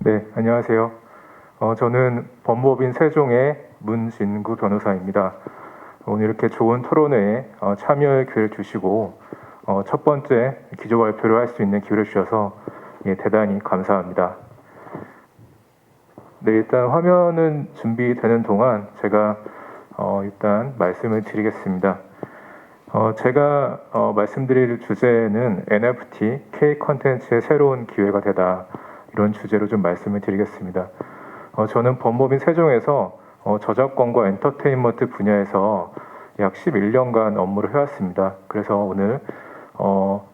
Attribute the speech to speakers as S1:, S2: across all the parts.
S1: 네, 안녕하세요. 저는 법무법인 세종의 문진구 변호사입니다. 오늘 이렇게 좋은 토론회에 참여의 기회를 주시고 첫 번째 기조 발표를 할 수 있는 기회를 주셔서 대단히 감사합니다. 네, 일단 화면은 준비되는 동안 제가 일단 말씀을 드리겠습니다. 제가 말씀드릴 주제는 NFT, K 컨텐츠의 새로운 기회가 되다, 이런 주제로 좀 말씀을 드리겠습니다. 저는 법무법인 세종에서 저작권과 엔터테인먼트 분야에서 약 11년간 업무를 해왔습니다. 그래서 오늘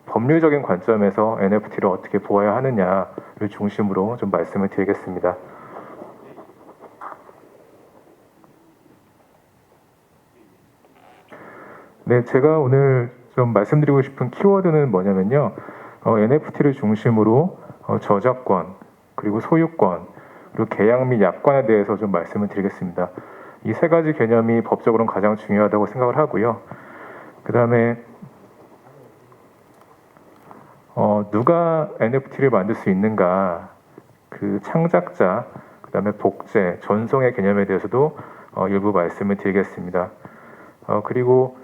S1: 법률적인 관점에서 NFT를 어떻게 보아야 하느냐를 중심으로 좀 말씀을 드리겠습니다. 네, 제가 오늘 좀 말씀드리고 싶은 키워드는 뭐냐면요. NFT를 중심으로 저작권, 그리고 소유권, 그리고 계약 및 약관에 대해서 좀 말씀을 드리겠습니다. 이 세 가지 개념이 법적으로는 가장 중요하다고 생각을 하고요. 그 다음에 누가 NFT를 만들 수 있는가, 그 창작자, 그 다음에 복제, 전송의 개념에 대해서도 일부 말씀을 드리겠습니다. 그리고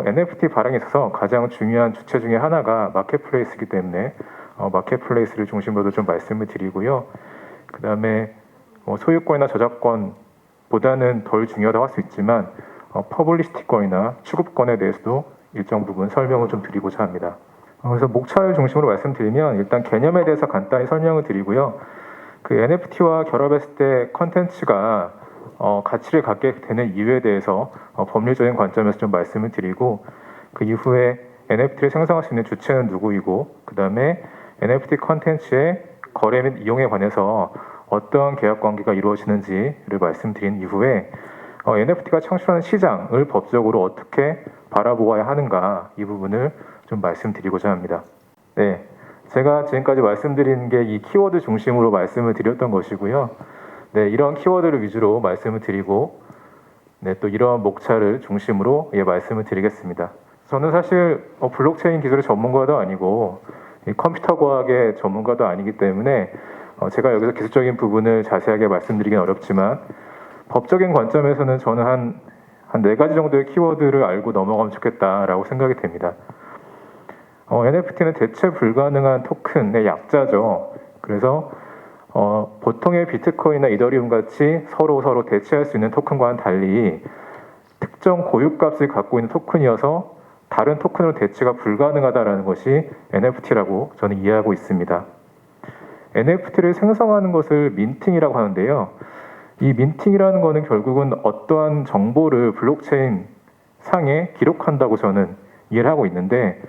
S1: NFT 발행에 있어서 가장 중요한 주체 중에 하나가 마켓플레이스이기 때문에 마켓플레이스를 중심으로도 좀 말씀을 드리고요. 그 다음에 소유권이나 저작권보다는 덜 중요하다고 할 수 있지만 퍼블리시티권이나 취급권에 대해서도 일정 부분 설명을 좀 드리고자 합니다. 그래서 목차를 중심으로 말씀드리면 일단 개념에 대해서 간단히 설명을 드리고요. 그 NFT와 결합했을 때 컨텐츠가 가치를 갖게 되는 이유에 대해서 법률적인 관점에서 좀 말씀을 드리고, 그 이후에 NFT를 생성할 수 있는 주체는 누구이고, 그 다음에 NFT 컨텐츠의 거래 및 이용에 관해서 어떤 계약 관계가 이루어지는지를 말씀드린 이후에 NFT가 창출하는 시장을 법적으로 어떻게 바라보아야 하는가, 이 부분을 좀 말씀드리고자 합니다. 네, 제가 지금까지 말씀드린 게 이 키워드 중심으로 말씀을 드렸던 것이고요. 네, 이런 키워드를 위주로 말씀을 드리고, 네, 또 이러한 목차를 중심으로 말씀을 드리겠습니다. 저는 사실 블록체인 기술의 전문가도 아니고 컴퓨터 과학의 전문가도 아니기 때문에 제가 여기서 기술적인 부분을 자세하게 말씀드리긴 어렵지만, 법적인 관점에서는 저는 한 네 가지 정도의 키워드를 알고 넘어가면 좋겠다라고 생각이 됩니다. NFT는 대체 불가능한 토큰의 약자죠. 그래서 보통의 비트코인이나 이더리움 같이 서로 대체할 수 있는 토큰과는 달리 특정 고유값을 갖고 있는 토큰이어서 다른 토큰으로 대체가 불가능하다는 것이 NFT라고 저는 이해하고 있습니다. NFT를 생성하는 것을 민팅이라고 하는데요. 이 민팅이라는 것은 결국은 어떠한 정보를 블록체인 상에 기록한다고 저는 이해를 하고 있는데,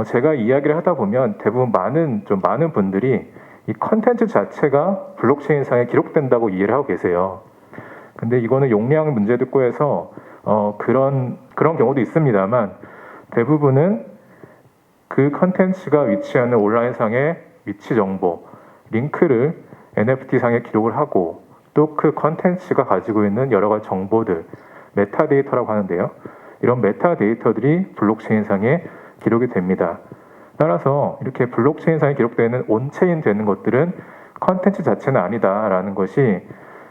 S1: 제가 이야기를 하다 보면 대부분 많은 분들이 이 컨텐츠 자체가 블록체인상에 기록된다고 이해를 하고 계세요. 근데 이거는 용량 문제도 있고 해서 그런 경우도 있습니다만, 대부분은 그 컨텐츠가 위치하는 온라인상의 위치 정보, 링크를 NFT상에 기록을 하고, 또 그 컨텐츠가 가지고 있는 여러 가지 정보들, 메타데이터라고 하는데요. 이런 메타데이터들이 블록체인상에 기록이 됩니다. 따라서 이렇게 블록체인상에 기록되는 온체인 되는 것들은 컨텐츠 자체는 아니다라는 것이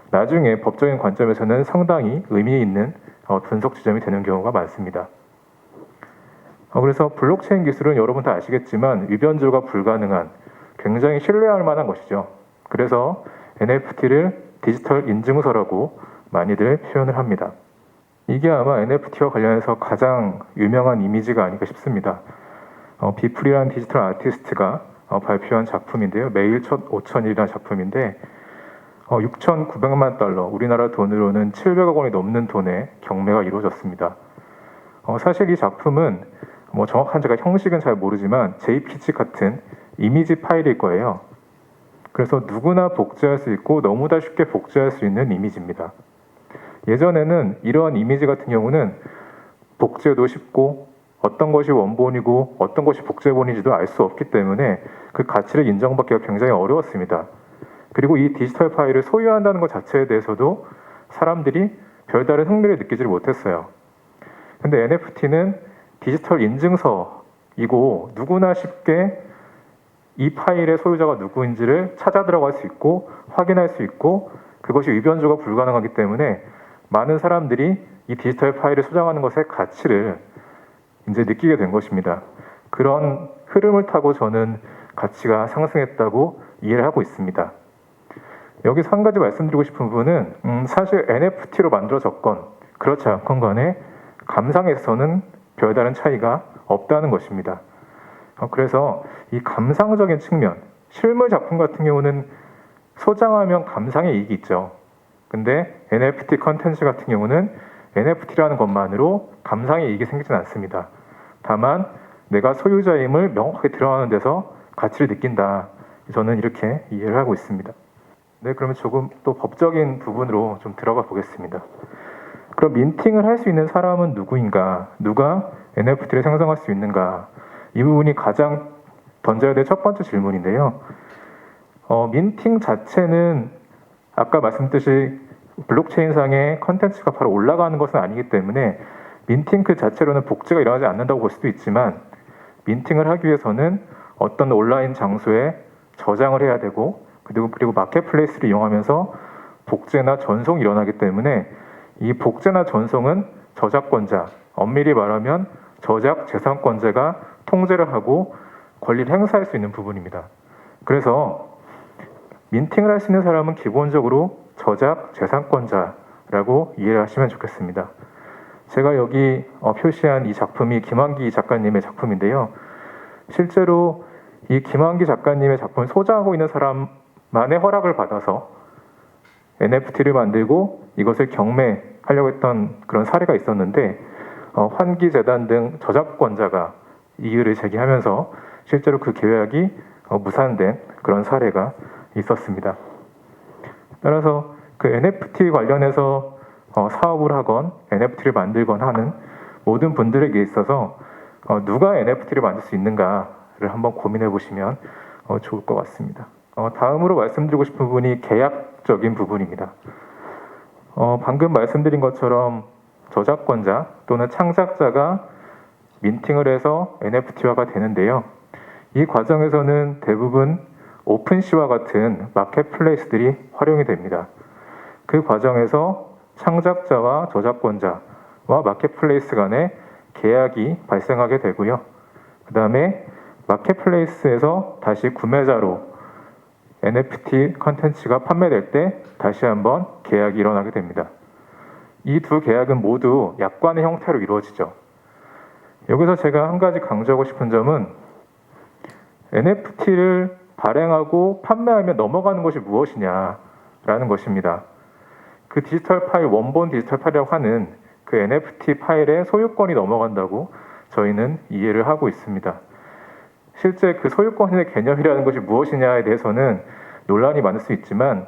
S1: 나중에 법적인 관점에서는 상당히 의미 있는 분석 지점이 되는 경우가 많습니다. 그래서 블록체인 기술은 여러분 다 아시겠지만 위변조가 불가능한 굉장히 신뢰할 만한 것이죠. 그래서 NFT를 디지털 인증서라고 많이들 표현을 합니다. 이게 아마 NFT와 관련해서 가장 유명한 이미지가 아닐까 싶습니다. 비플이라는 디지털 아티스트가 발표한 작품인데요. 매일 첫 5,000일이라는 작품인데 6,900만 달러, 우리나라 돈으로는 700억 원이 넘는 돈의 경매가 이루어졌습니다. 사실 이 작품은 정확한 제가 형식은 잘 모르지만 JPG 같은 이미지 파일일 거예요. 그래서 누구나 복제할 수 있고 너무나 쉽게 복제할 수 있는 이미지입니다. 예전에는 이러한 이미지 같은 경우는 복제도 쉽고 어떤 것이 원본이고 어떤 것이 복제본인지도 알 수 없기 때문에 그 가치를 인정받기가 굉장히 어려웠습니다. 그리고 이 디지털 파일을 소유한다는 것 자체에 대해서도 사람들이 별다른 흥미를 느끼지 못했어요. 근데 NFT는 디지털 인증서이고 누구나 쉽게 이 파일의 소유자가 누구인지를 찾아 들어갈 수 있고 확인할 수 있고 그것이 의변조가 불가능하기 때문에 많은 사람들이 이 디지털 파일을 소장하는 것의 가치를 이제 느끼게 된 것입니다. 그런 흐름을 타고 저는 가치가 상승했다고 이해를 하고 있습니다. 여기서 한 가지 말씀드리고 싶은 부분은 사실 NFT로 만들어졌건 그렇지 않건 간에 감상에서는 별다른 차이가 없다는 것입니다. 그래서 이 감상적인 측면, 실물 작품 같은 경우는 소장하면 감상의 이익이 있죠. 근데 NFT 컨텐츠 같은 경우는 NFT라는 것만으로 감상의 이익이 생기진 않습니다. 다만 내가 소유자임을 명확하게 드러나는 데서 가치를 느낀다. 저는 이렇게 이해를 하고 있습니다. 네, 그러면 조금 또 법적인 부분으로 좀 들어가 보겠습니다. 그럼 민팅을 할 수 있는 사람은 누구인가? 누가 NFT를 생성할 수 있는가? 이 부분이 가장 던져야 될 첫 번째 질문인데요. 민팅 자체는 아까 말씀드렸듯이 블록체인상의 컨텐츠가 바로 올라가는 것은 아니기 때문에 민팅 그 자체로는 복제가 일어나지 않는다고 볼 수도 있지만 민팅을 하기 위해서는 어떤 온라인 장소에 저장을 해야 되고 그리고 마켓플레이스를 이용하면서 복제나 전송이 일어나기 때문에 이 복제나 전송은 저작권자, 엄밀히 말하면 저작 재산권자가 통제를 하고 권리를 행사할 수 있는 부분입니다. 그래서 민팅을 할 수 있는 사람은 기본적으로 저작 재산권자라고 이해를 하시면 좋겠습니다. 제가 여기 표시한 이 작품이 김환기 작가님의 작품인데요. 실제로 이 김환기 작가님의 작품을 소장하고 있는 사람만의 허락을 받아서 NFT를 만들고 이것을 경매하려고 했던 그런 사례가 있었는데 환기재단 등 저작권자가 이의를 제기하면서 실제로 그 계약이 무산된 그런 사례가 있었습니다. 따라서 그 NFT 관련해서 사업을 하건 NFT를 만들건 하는 모든 분들에게 있어서 누가 NFT를 만들 수 있는가를 한번 고민해 보시면 좋을 것 같습니다. 다음으로 말씀드리고 싶은 부분이 계약적인 부분입니다. 방금 말씀드린 것처럼 저작권자 또는 창작자가 민팅을 해서 NFT화가 되는데요. 이 과정에서는 대부분 오픈시와 같은 마켓플레이스들이 활용이 됩니다. 그 과정에서 창작자와 저작권자와 마켓플레이스 간에 계약이 발생하게 되고요. 그 다음에 마켓플레이스에서 다시 구매자로 NFT 컨텐츠가 판매될 때 다시 한번 계약이 일어나게 됩니다. 이 두 계약은 모두 약관의 형태로 이루어지죠. 여기서 제가 한 가지 강조하고 싶은 점은 NFT를 발행하고 판매하며 넘어가는 것이 무엇이냐라는 것입니다. 그 디지털 파일, 원본 디지털 파일이라고 하는 그 NFT 파일의 소유권이 넘어간다고 저희는 이해를 하고 있습니다. 실제 그 소유권의 개념이라는 것이 무엇이냐에 대해서는 논란이 많을 수 있지만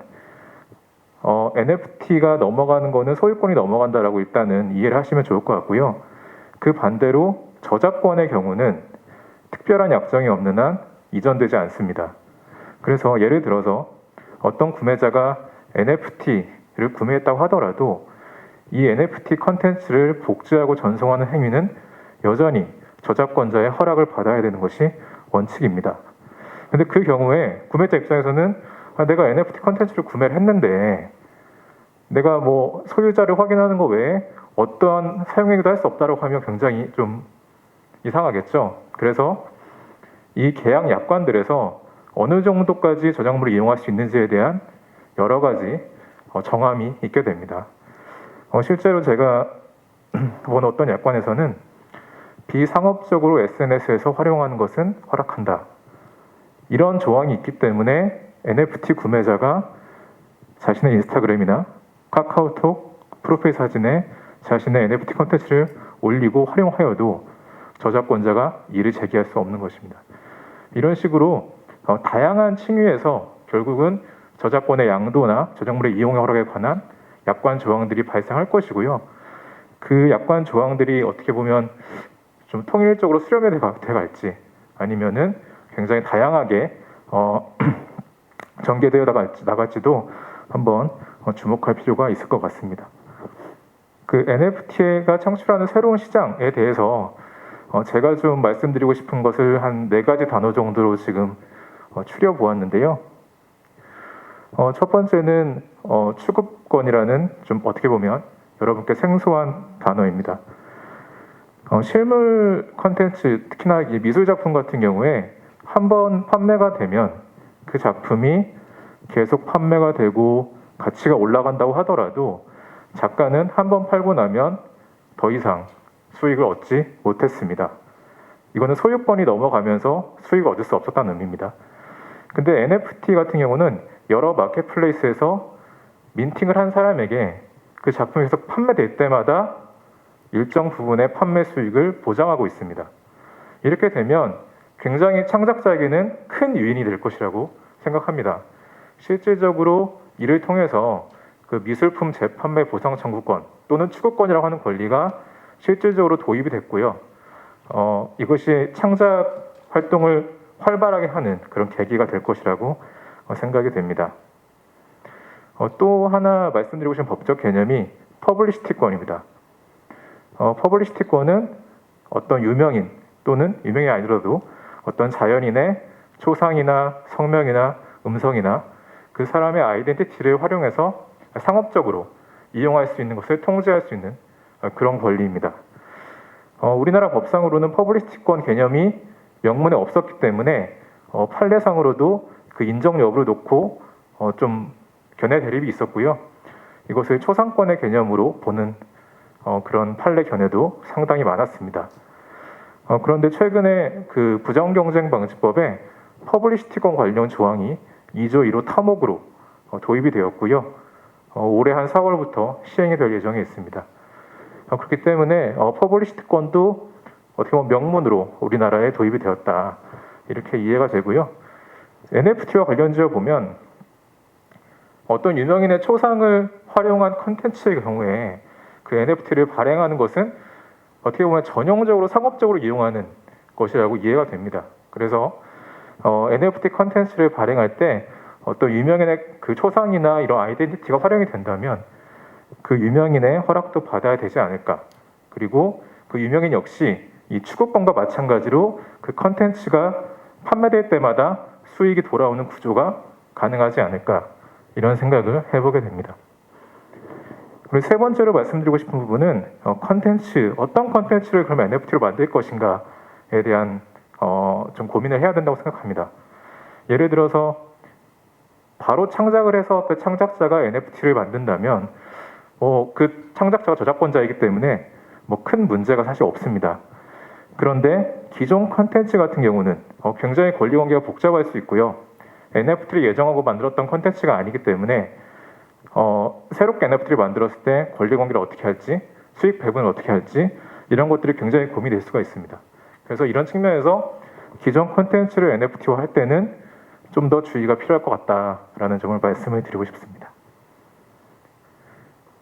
S1: NFT가 넘어가는 거는 소유권이 넘어간다라고 일단은 이해를 하시면 좋을 것 같고요. 그 반대로 저작권의 경우는 특별한 약정이 없는 한 이전되지 않습니다. 그래서 예를 들어서 어떤 구매자가 NFT를 구매했다고 하더라도 이 NFT 컨텐츠를 복제하고 전송하는 행위는 여전히 저작권자의 허락을 받아야 되는 것이 원칙입니다. 근데 그 경우에 구매자 입장에서는 내가 NFT 컨텐츠를 구매를 했는데 내가 뭐 소유자를 확인하는 거 외에 어떠한 사용행위도 할 수 없다고 하면 굉장히 좀 이상하겠죠. 그래서 이 계약 약관들에서 어느 정도까지 저작물을 이용할 수 있는지에 대한 여러 가지 정함이 있게 됩니다. 실제로 제가 본 어떤 약관에서는 비상업적으로 SNS에서 활용하는 것은 허락한다. 이런 조항이 있기 때문에 NFT 구매자가 자신의 인스타그램이나 카카오톡 프로필 사진에 자신의 NFT 콘텐츠를 올리고 활용하여도 저작권자가 이를 제기할 수 없는 것입니다. 이런 식으로 다양한 층위에서 결국은 저작권의 양도나 저작물의 이용 허락에 관한 약관 조항들이 발생할 것이고요. 그 약관 조항들이 어떻게 보면 좀 통일적으로 수렴이 돼갈지 아니면은 굉장히 다양하게 전개되어 나갈지도 한번 주목할 필요가 있을 것 같습니다. 그 NFT가 창출하는 새로운 시장에 대해서 제가 좀 말씀드리고 싶은 것을 한 4가지 단어 정도로 지금 추려보았는데요. 첫 번째는 추구권이라는 좀 어떻게 보면 여러분께 생소한 단어입니다. 실물 컨텐츠, 특히나 이 미술 작품 같은 경우에 한번 판매가 되면 그 작품이 계속 판매가 되고 가치가 올라간다고 하더라도 작가는 한번 팔고 나면 더 이상 수익을 얻지 못했습니다. 이거는 소유권이 넘어가면서 수익을 얻을 수 없었다는 의미입니다. 근데 NFT 같은 경우는 여러 마켓플레이스에서 민팅을 한 사람에게 그 작품이 계속 판매될 때마다 일정 부분의 판매 수익을 보장하고 있습니다. 이렇게 되면 굉장히 창작자에게는 큰 유인이 될 것이라고 생각합니다. 실질적으로 이를 통해서 그 미술품 재판매 보상 청구권 또는 추구권이라고 하는 권리가 실질적으로 도입이 됐고요. 이것이 창작 활동을 활발하게 하는 그런 계기가 될 것이라고 생각이 됩니다. 또 하나 말씀드리고 싶은 법적 개념이 퍼블리시티권입니다. 퍼블리시티권은 어떤 유명인 또는 유명인이 아니더라도 어떤 자연인의 초상이나 성명이나 음성이나 그 사람의 아이덴티티를 활용해서 상업적으로 이용할 수 있는 것을 통제할 수 있는 그런 권리입니다. 우리나라 법상으로는 퍼블리시티권 개념이 명문에 없었기 때문에 판례상으로도 그 인정 여부를 놓고 좀 견해 대립이 있었고요. 이것을 초상권의 개념으로 보는 그런 판례 견해도 상당히 많았습니다. 그런데 최근에 그 부정경쟁방지법에 퍼블리시티권 관련 조항이 2조 1호 타목으로 도입이 되었고요. 올해 한 4월부터 시행이 될 예정에 있습니다. 그렇기 때문에 퍼블리시티권도 어떻게 보면 명문으로 우리나라에 도입이 되었다. 이렇게 이해가 되고요. NFT와 관련지어 보면 어떤 유명인의 초상을 활용한 콘텐츠의 경우에 그 NFT를 발행하는 것은 어떻게 보면 전형적으로 상업적으로 이용하는 것이라고 이해가 됩니다. 그래서 NFT 콘텐츠를 발행할 때 어떤 유명인의 그 초상이나 이런 아이덴티티가 활용이 된다면 그 유명인의 허락도 받아야 되지 않을까. 그리고 그 유명인 역시 이 추구권과 마찬가지로 그 콘텐츠가 판매될 때마다 수익이 돌아오는 구조가 가능하지 않을까. 이런 생각을 해보게 됩니다. 그리고 세 번째로 말씀드리고 싶은 부분은 컨텐츠, 어떤 컨텐츠를 그러면 NFT로 만들 것인가에 대한 좀 고민을 해야 된다고 생각합니다. 예를 들어서 바로 창작을 해서 그 창작자가 NFT를 만든다면 그 창작자가 저작권자이기 때문에 큰 문제가 사실 없습니다. 그런데 기존 컨텐츠 같은 경우는 굉장히 권리관계가 복잡할 수 있고요. NFT를 예정하고 만들었던 컨텐츠가 아니기 때문에 새롭게 NFT를 만들었을 때 권리관계를 어떻게 할지, 수익 배분을 어떻게 할지 이런 것들이 굉장히 고민이 될 수가 있습니다. 그래서 이런 측면에서 기존 콘텐츠를 NFT화 할 때는 좀 더 주의가 필요할 것 같다라는 점을 말씀을 드리고 싶습니다.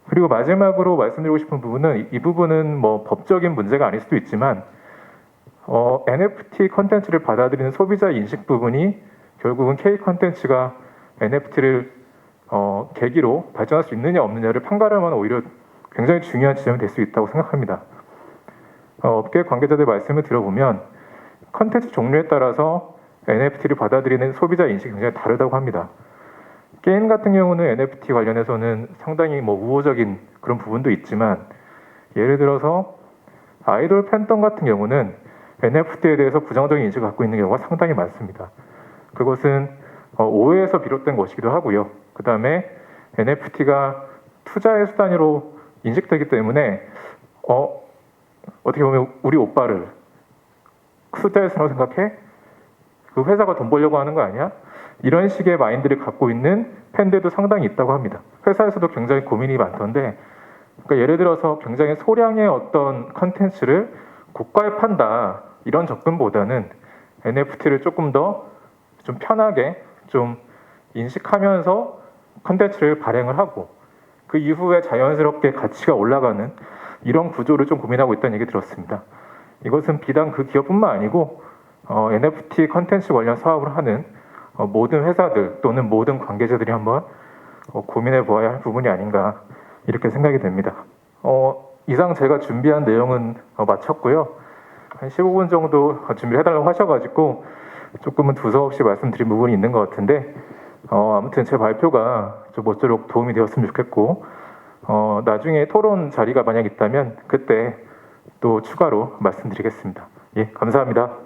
S1: 그리고 마지막으로 말씀드리고 싶은 부분은 이 부분은 법적인 문제가 아닐 수도 있지만 NFT 콘텐츠를 받아들이는 소비자 인식 부분이 결국은 K 콘텐츠가 NFT를 계기로 발전할 수 있느냐 없느냐를 판가름하는 오히려 굉장히 중요한 지점이 될 수 있다고 생각합니다. 업계 관계자들 말씀을 들어보면 컨텐츠 종류에 따라서 NFT를 받아들이는 소비자 인식이 굉장히 다르다고 합니다. 게임 같은 경우는 NFT 관련해서는 상당히 우호적인 그런 부분도 있지만 예를 들어서 아이돌 팬덤 같은 경우는 NFT에 대해서 부정적인 인식을 갖고 있는 경우가 상당히 많습니다. 그것은 오해에서 비롯된 것이기도 하고요. 그 다음에 NFT가 투자의 수단으로 인식되기 때문에 어떻게 보면 우리 오빠를 투자의 수단으로 생각해? 그 회사가 돈 벌려고 하는 거 아니야? 이런 식의 마인드를 갖고 있는 팬들도 상당히 있다고 합니다. 회사에서도 굉장히 고민이 많던데 그러니까 예를 들어서 굉장히 소량의 어떤 컨텐츠를 고가에 판다 이런 접근보다는 NFT를 조금 더 좀 편하게 좀 인식하면서 컨텐츠를 발행을 하고 그 이후에 자연스럽게 가치가 올라가는 이런 구조를 좀 고민하고 있다는 얘기 들었습니다. 이것은 비단 그 기업뿐만 아니고 NFT 컨텐츠 관련 사업을 하는 모든 회사들 또는 모든 관계자들이 한번 고민해 보아야 할 부분이 아닌가 이렇게 생각이 됩니다. 이상 제가 준비한 내용은 마쳤고요. 한 15분 정도 준비를 해달라고 하셔가지고 조금은 두서없이 말씀드린 부분이 있는 것 같은데 아무튼 제 발표가 좀 모쪼록 도움이 되었으면 좋겠고 나중에 토론 자리가 만약 있다면 그때 또 추가로 말씀드리겠습니다. 예, 감사합니다.